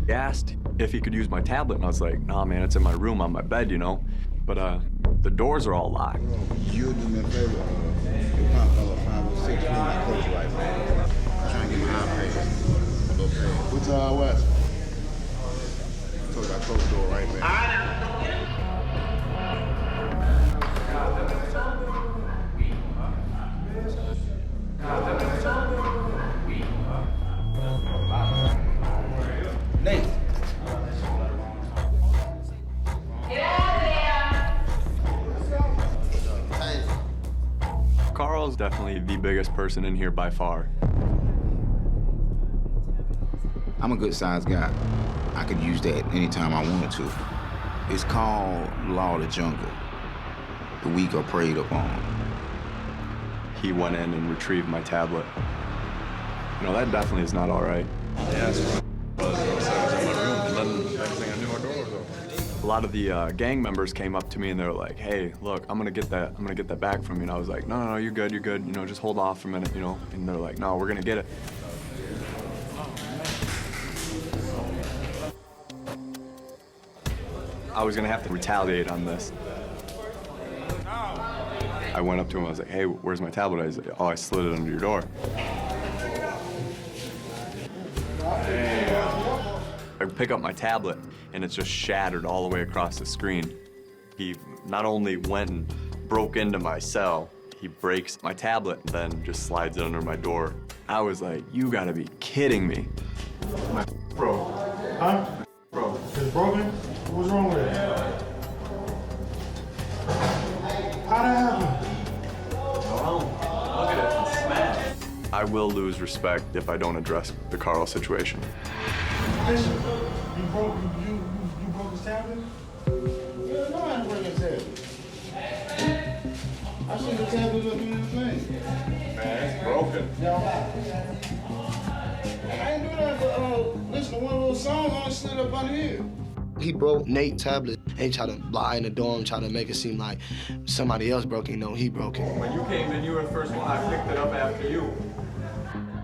He asked if he could use my tablet, and I was like, nah, man, it's in my room on my bed, you know? But the doors are all locked. You do me a favor, you pop color 506, please, my coach right now. I'm trying to get my high pay. Okay. What's West? I told you I closed the door right there. Nate. Get out of there! Hey. Carl's definitely the biggest person in here by far. I'm a good-sized guy. I could use that anytime I wanted to. It's called Law of the Jungle. The weak are preyed upon. He went in and retrieved my tablet. You know, that definitely is not all right. Yeah, that's what it was. I was in my room, and then next thing I knew, our door was open. A lot of the gang members came up to me and they were like, hey, look, I'm gonna get that back from you. And I was like, no, you're good, you know, just hold off for a minute, you know? And they're like, no, we're gonna get it. I was gonna have to retaliate on this. I went up to him, I was like, hey, where's my tablet? I was like, oh, I slid it under your door. I pick up my tablet, and it's just shattered all the way across the screen. He not only went and broke into my cell, he breaks my tablet, and then just slides it under my door. I was like, you gotta be kidding me. My broke. Huh? Bro, it's broken? What's wrong with it? How'd that happen? Look at it, it's smashed. I will lose respect if I don't address the Carl situation. Listen, you broke his tablet? Yeah, no, I didn't break his tablet. I see the tablet up in the thing. Man, it's broken. I ain't do that, but listen to one little song on it slid up under here. He broke Nate's tablet and he tried to lie in the dorm, try to make it seem like somebody else broke it. You know, he broke it. When you came in, you were the first one. I picked it up after you.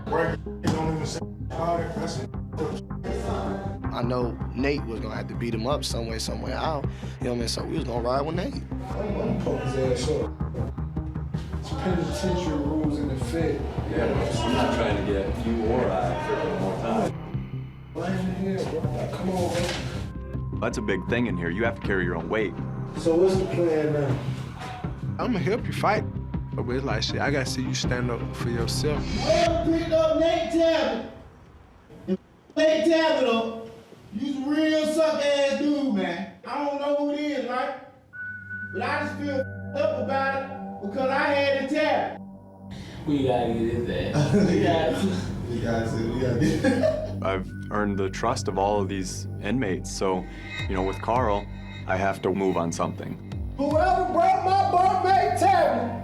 Break, you don't even say about it. That's it. I know Nate was gonna have to beat him up some way, somewhere out. You know what I mean? So we was gonna ride with Nate. I'm gonna poke his ass up. It's penitentiary rules in effect. Yeah, I'm not trying to get you or I freaking more time. Right in here, bro. Come on, bro. That's a big thing in here. You have to carry your own weight. So what's the plan now? I'm gonna help you fight. But it's like, shit, I gotta see you stand up for yourself. Whoever picked up Nate's tablet, and Nate's tablet up, you's a real suck-ass dude, man. I don't know who it is, right? But I just feel up about it because I had the tablet. We gotta get his ass. We gotta get it. I've earned the trust of all of these inmates, so, you know, with Carl, I have to move on something. Whoever brought my bunkmate tablet,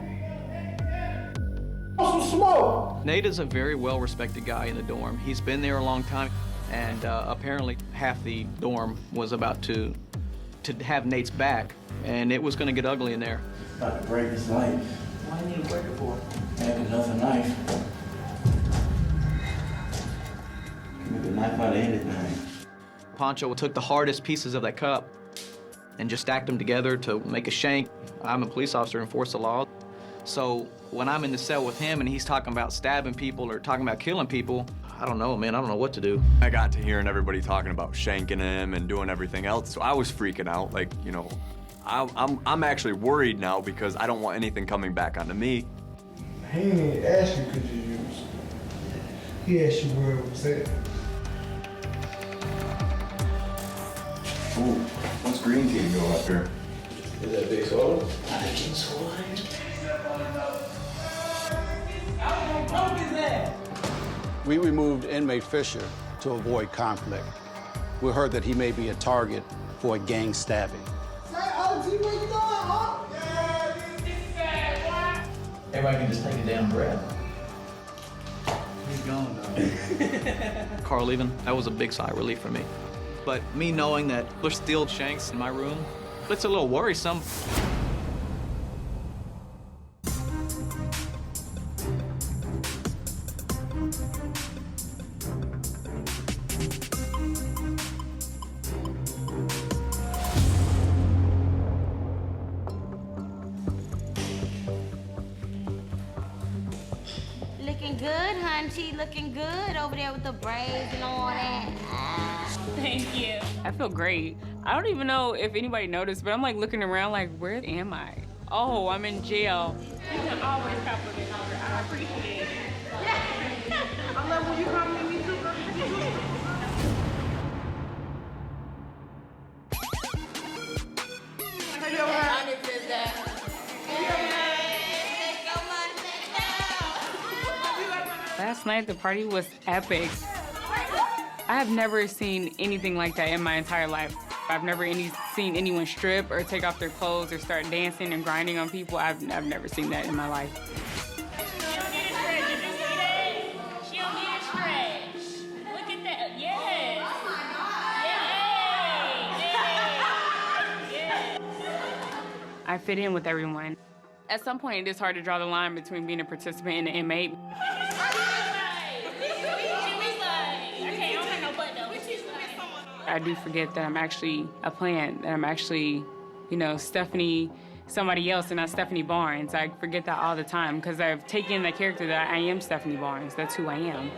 some smoke. Nate is a very well-respected guy in the dorm. He's been there a long time, and apparently half the dorm was about to have Nate's back, and it was gonna get ugly in there. About to break his life. Why do you need to break it for? Make another knife. Can make a knife out of anything. Pancho took the hardest pieces of that cup and just stacked them together to make a shank. I'm a police officer and enforce the law. So when I'm in the cell with him and he's talking about stabbing people or talking about killing people, I don't know, man. I don't know what to do. I got to hearing everybody talking about shanking him and doing everything else, so I was freaking out. Like, you know, I'm actually worried now because I don't want anything coming back onto me. He didn't even ask you could you use. He asked you where it was at. Ooh, what's green tea go up here? Is that big soda? I think it's soda. We removed inmate Fisher to avoid conflict. We heard that he may be a target for a gang stabbing. Everybody can just take a damn breath. He's gone now. Carl leaving, that was a big sigh of relief for me. But me knowing that there's still shanks in my room, it's a little worrisome. looking good, hunty. Looking good over there with the braids and all that. Thank you. I feel great. I don't even know if anybody noticed, but I'm like looking around like, where am I? Oh, I'm in jail. You can always compliment her. I appreciate it. I love when you compliment me too, girl. Last night, the party was epic. I have never seen anything like that in my entire life. I've never seen anyone strip or take off their clothes or start dancing and grinding on people. I've never seen that in my life. She don't need a stretch. Did you see that? She don't need a stretch. Look at that. Yes. Oh my God. Yay. I fit in with everyone. At some point, it is hard to draw the line between being a participant and an inmate. I do forget that I'm actually a plant, that I'm actually, you know, Stephanie, somebody else, and not Stephanie Barnes. I forget that all the time because I've taken the character that I am Stephanie Barnes. That's who I am.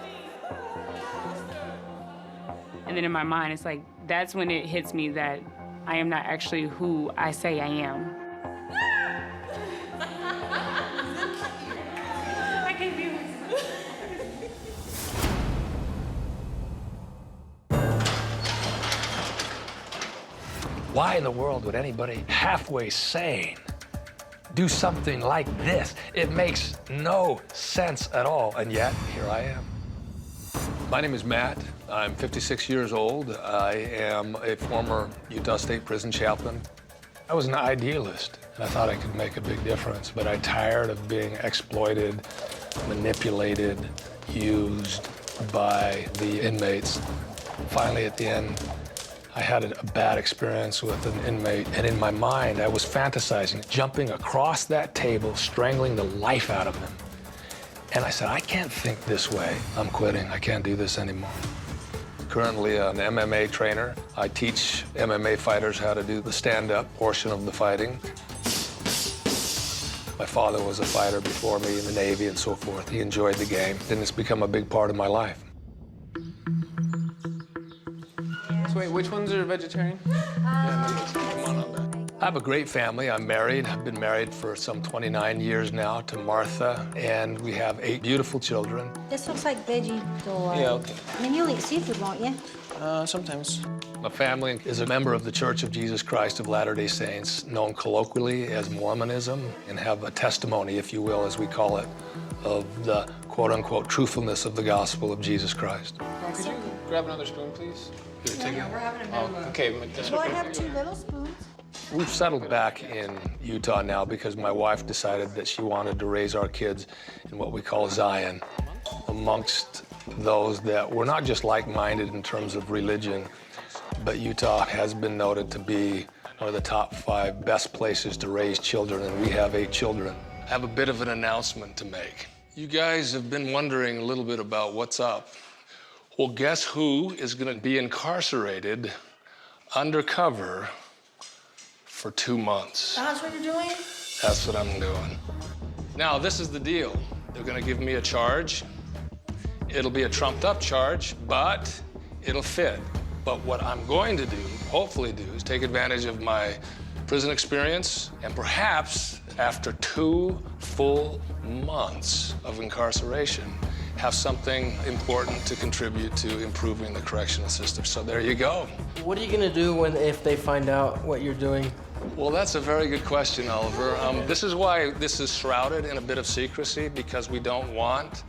And then in my mind, it's like, that's when it hits me that I am not actually who I say I am. I can't be with Why in the world would anybody halfway sane do something like this? It makes no sense at all, and yet here I am. My name is Matt. I'm 56 years old. I am a former Utah State Prison chaplain. I was an idealist, and I thought I could make a big difference, but I'm tired of being exploited, manipulated, used by the inmates. Finally, at the end, I had a bad experience with an inmate, and in my mind, I was fantasizing, jumping across that table, strangling the life out of him. And I said, I can't think this way. I'm quitting. I can't do this anymore. Currently an MMA trainer. I teach MMA fighters how to do the stand-up portion of the fighting. My father was a fighter before me in the Navy and so forth. He enjoyed the game, and it's become a big part of my life. So wait, which ones are vegetarian? Come on up. I have a great family. I'm married. I've been married for some 29 years now to Martha, and we have 8 beautiful children. This looks like veggie. So, Yeah, okay. I mean, you'll eat seafood, won't you? Sometimes. My family is a member of the Church of Jesus Christ of Latter-day Saints, known colloquially as Mormonism, and have a testimony, if you will, as we call it, of the quote-unquote truthfulness of the gospel of Jesus Christ. Could you grab another spoon, please? Yeah, we're having a bit of a... Okay. Well, I have 2 little spoons. We've settled back in Utah now because my wife decided that she wanted to raise our kids in what we call Zion, amongst those that were not just like-minded in terms of religion, but Utah has been noted to be one of the top 5 best places to raise children, and we have 8 children. I have a bit of an announcement to make. You guys have been wondering a little bit about what's up. Well, guess who is going to be incarcerated undercover for 2 months? That's what you're doing? That's what I'm doing. Now, this is the deal. They're going to give me a charge. It'll be a trumped-up charge, but it'll fit. But what I'm going to do, hopefully do, is take advantage of my prison experience, and perhaps after 2 full months of incarceration, have something important to contribute to improving the correctional system. So there you go. What are you gonna do if they find out what you're doing? Well, that's a very good question, Oliver. This is why this is shrouded in a bit of secrecy, because we don't want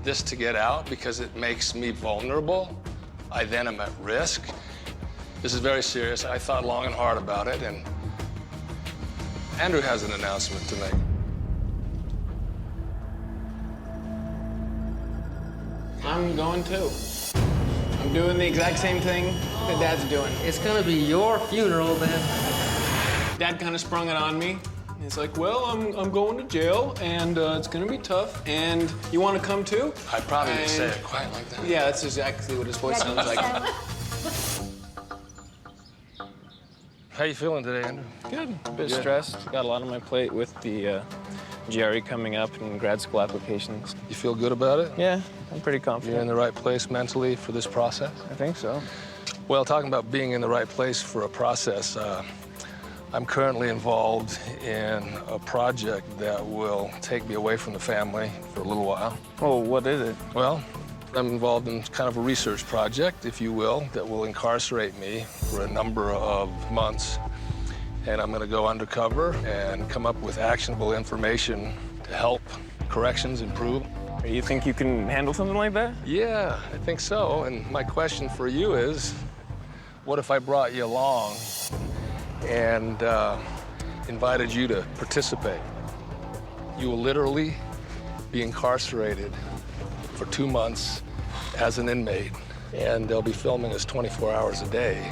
this to get out, because it makes me vulnerable. I then am at risk. This is very serious. I thought long and hard about it, and Andrew has an announcement to make. I'm going too. I'm doing the exact same thing that Dad's doing. It's gonna be your funeral then. Dad kind of sprung it on me. He's like, well, I'm going to jail, and it's gonna be tough, and you want to come too? I probably didn't say it quite like that. Yeah, that's exactly what his voice sounds like. How you feeling today, Andrew? Good. A bit stressed. Got a lot on my plate with the GRE coming up and grad school applications. You feel good about it? Yeah, I'm pretty confident. You're in the right place mentally for this process? I think so. Well, talking about being in the right place for a process, I'm currently involved in a project that will take me away from the family for a little while. Oh, what is it? Well, I'm involved in kind of a research project, if you will, that will incarcerate me for a number of months. And I'm gonna go undercover and come up with actionable information to help corrections improve. You think you can handle something like that? Yeah, I think so. And my question for you is, what if I brought you along and invited you to participate? You will literally be incarcerated for 2 months as an inmate, and they'll be filming us 24 hours a day.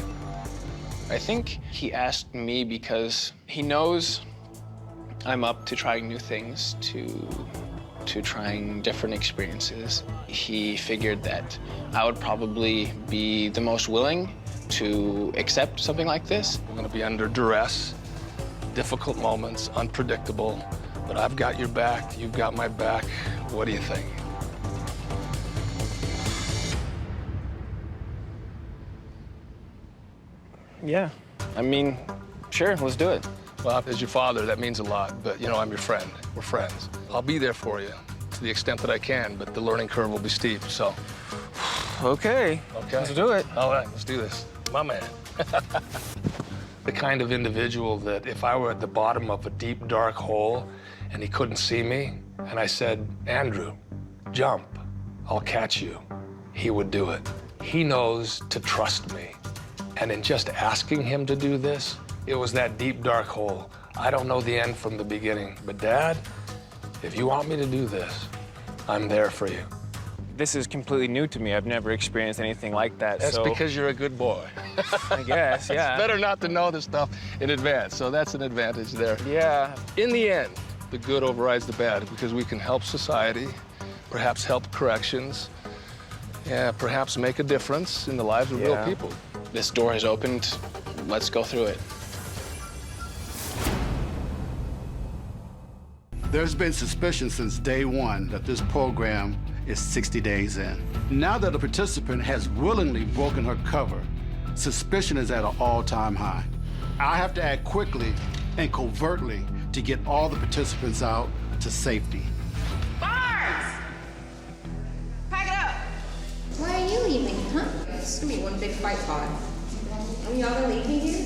I think he asked me because he knows I'm up to trying new things, to trying different experiences. He figured that I would probably be the most willing to accept something like this. We're gonna be under duress, difficult moments, unpredictable, but I've got your back, you've got my back. What do you think? Yeah, I mean, sure, let's do it. Well, as your father, that means a lot, but you know, I'm your friend. We're friends. I'll be there for you to the extent that I can, but the learning curve will be steep, so. Okay, let's do it. All right, let's do this. My man. The kind of individual that if I were at the bottom of a deep, dark hole and he couldn't see me, and I said, Andrew, jump, I'll catch you, he would do it. He knows to trust me. And in just asking him to do this, it was that deep, dark hole. I don't know the end from the beginning, but Dad, if you want me to do this, I'm there for you. This is completely new to me. I've never experienced anything like that. That's because you're a good boy. I guess, yeah. It's better not to know this stuff in advance, so that's an advantage there. Yeah. In the end, the good overrides the bad because we can help society, perhaps help corrections, yeah, perhaps make a difference in the lives of real people. This door has opened. Let's go through it. There's been suspicion since day one that this program is 60 days in. Now that a participant has willingly broken her cover, suspicion is at an all-time high. I have to act quickly and covertly to get all the participants out to safety. 4's! Pack it up! Why are you leaving, huh? It's gonna be one big fight pod. Are y'all gonna leave me here?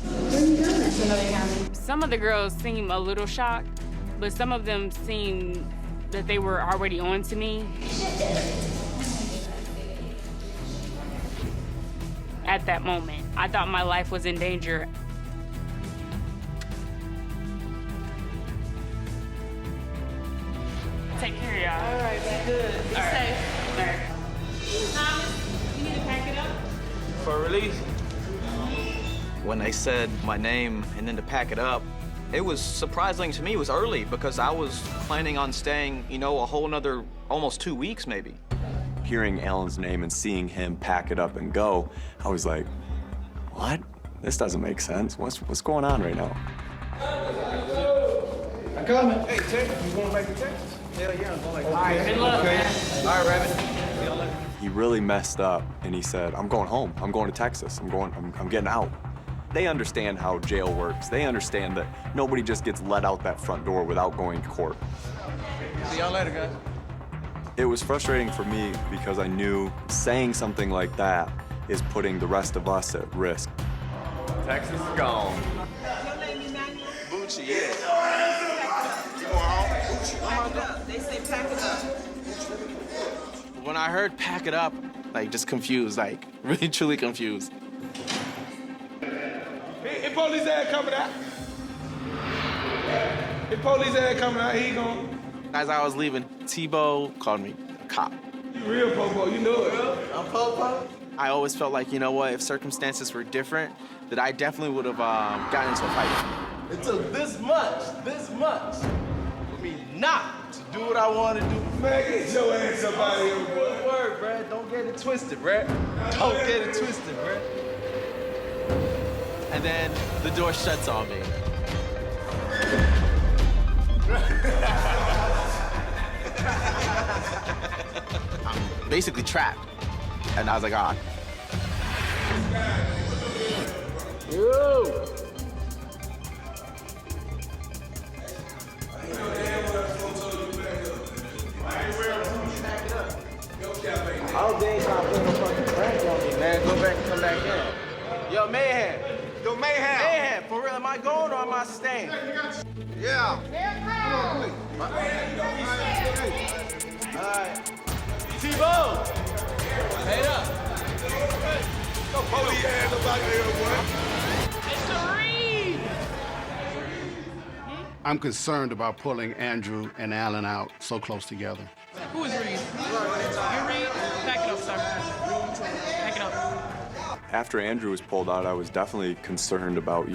Where are you going? That's another county. Some of the girls seem a little shocked, but some of them seem that they were already on to me. At that moment, I thought my life was in danger. Take care of y'all. All right, be good. Be safe. All right. Thomas, you need to pack it up. For release. When they said my name and then to pack it up, it was surprising to me. It was early because I was planning on staying, you know, a whole nother almost 2 weeks maybe. Hearing Alan's name and seeing him pack it up and go, I was like, what? This doesn't make sense. What's going on right now? I'm coming. Hey, Texas, you going back to Texas? Hell yeah, I'm going like, All right, good luck, man. All right, Rabbit. He really messed up and he said, I'm going home. I'm going to Texas. I'm getting out. They understand how jail works. They understand that nobody just gets let out that front door without going to court. See y'all later, guys. It was frustrating for me because I knew saying something like that is putting the rest of us at risk. Texas is gone. Bucci, yeah. You going home? Bucci, Pack it up. They say pack it up. When I heard pack it up, like just confused, like really truly confused. Hey, police ass coming out. Hey, police ass coming out. He going. As I was leaving, Tebow called me a cop. You real Popo, you know it. I'm Popo. I always felt like, you know what, if circumstances were different, that I definitely would have gotten into a fight. It took this much for me not to do what I want to do. Man, get your ass up out of here, boy. Good word, bruh. Don't get it twisted, bruh. Don't get it twisted, bruh. And then the door shuts on me. I'm basically trapped. And I was like, ah. Yo! All day trying to put a fucking prank on me, man. Go back and come back in. Yo, Mayhem. Yo, Mayhem. Mayhem, for real, am I going or am I staying? Yeah. Alright. T-Bone! Hey up. Go police ass up out of here, boy. Mr. Reed! I'm concerned about pulling Andrew and Alan out so close together. Who is Reed? You Reed? Pack it up, sir. Pack it up. After Andrew was pulled out, I was definitely concerned about,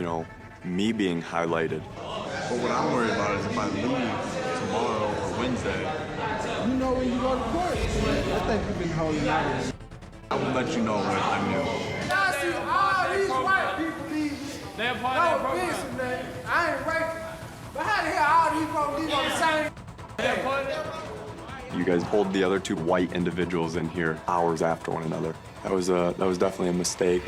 me being highlighted. But what I'm worried about is if I leave tomorrow or Wednesday. You know when you go to court. I think you've been holding out. I will let you know when I knew. I see all these white people leave. They're part of No offense, man. I ain't racist. But how the hell all these folks leave on the same? They're part of You guys pulled the other two white individuals in here hours after one another. That was definitely a mistake.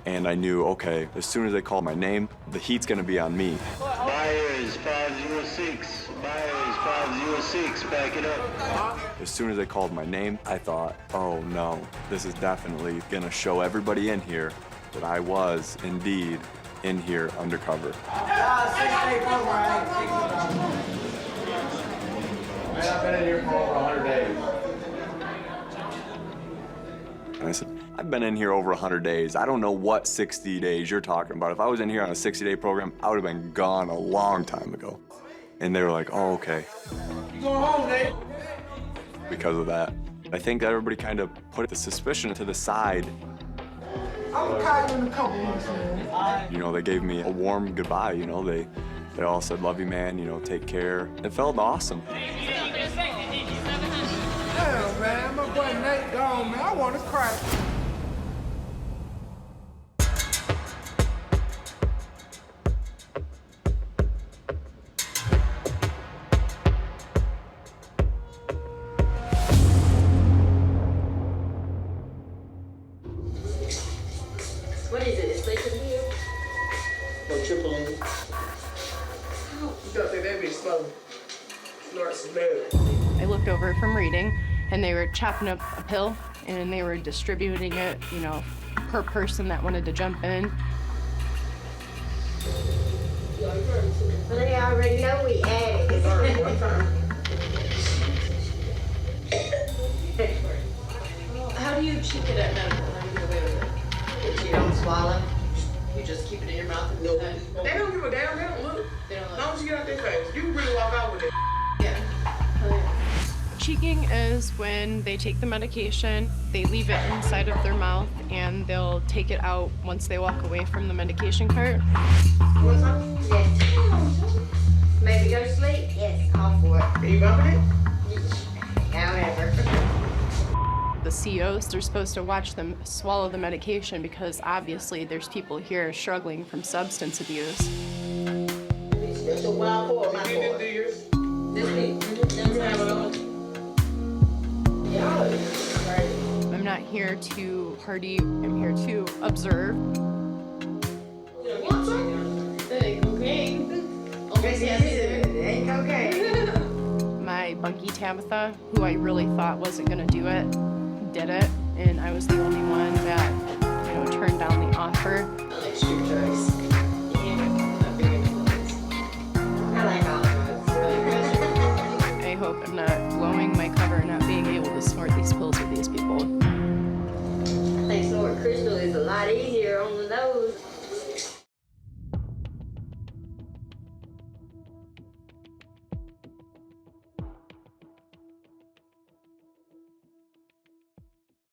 And I knew, okay, as soon as they call my name, the heat's gonna be on me. Myers 506. Myers 506. Back it up. As soon as they called my name, I thought, oh no, this is definitely gonna show everybody in here that I was indeed in here undercover. Man, I've been in here for over 100 days. And I said, I've been in here over 100 days. I don't know what 60 days you're talking about. If I was in here on a 60-day program, I would have been gone a long time ago. And they were like, oh, okay. You going home, Nate? Because of that. I think everybody kind of put the suspicion to the side. I'm gonna call you in a couple weeks, man. They gave me a warm goodbye, They all said, love you, man, take care. It felt awesome. Damn, man, my boy Nate gone, man. I want to cry. What is it? It's Lakeland Hill? No triple in it. You don't think that bitch slow? Snort some bad. I looked over from reading, and they were chopping up a pill, and they were distributing it, per person that wanted to jump in. Well, they already know we had it. How do you cheek it at medical? How do you get away with it? You don't swallow? You just keep it in your mouth and They don't give a damn. They don't look. They don't As long as you get out their face, you can really walk out with it. Cheeking is when they take the medication, they leave it inside of their mouth, and they'll take it out once they walk away from the medication cart. What's up? Yes. Maybe go to sleep? Yes, all for it. Are you bumping it? However. The COs, they're supposed to watch them swallow the medication because obviously there's people here struggling from substance abuse. It's a wild boy, my boy. I'm not here to party, I'm here to observe. Ain't cocaine. My bunkie Tabitha, who I really thought wasn't gonna do it, did it, and I was the only one that, turned down the offer.